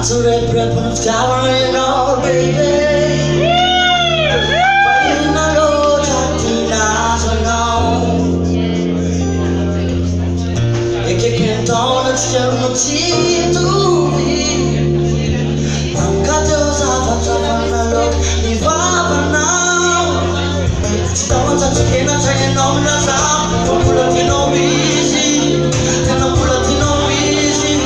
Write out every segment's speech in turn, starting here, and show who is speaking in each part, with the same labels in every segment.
Speaker 1: to red breath when it's covering all, baby. Fighting the road, talking eyes alone. E che canton c'è un motivo di Cattles faccia fanno mi va now. Stavo già che non c'è non la sa, non quello che non easy, che non quello che non easy.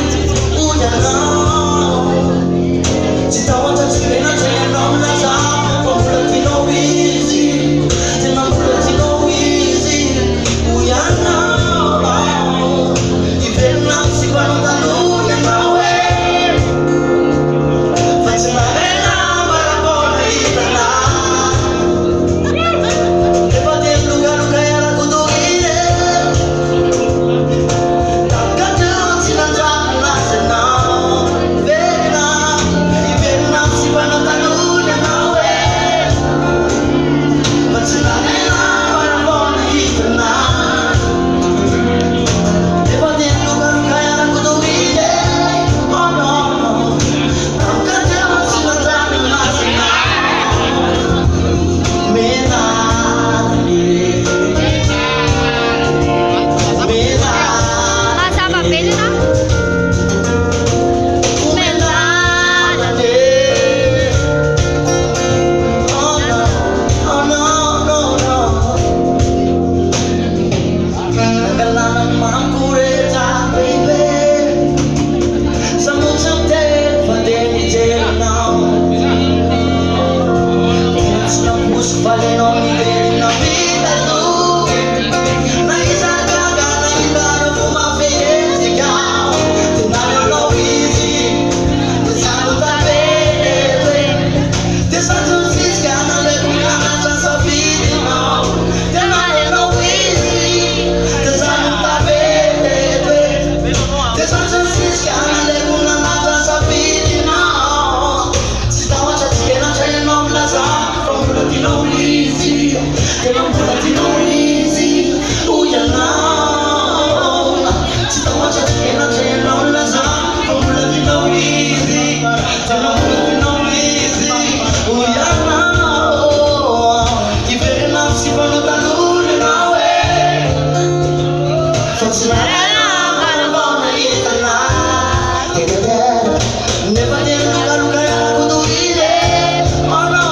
Speaker 1: Falling on me, baby, now be that look. Now he's a gaga, now you gotta put my face down. Tonight no easy, this I know that baby. This I do this gonna let me know that's a feeling now. Tonight no easy, this I know that baby. This I do this gonna let me know that's a feeling now. Si stava già piena, c'è non la sa. No easy, que não pode no easy. Uya now, se não acha que não la sabe, não pode no easy, que não pode no easy. Uya now, que vem na se quando tá duro na way. Só se vai na bona e tá lá, que never did look at kudu ile. Oh no.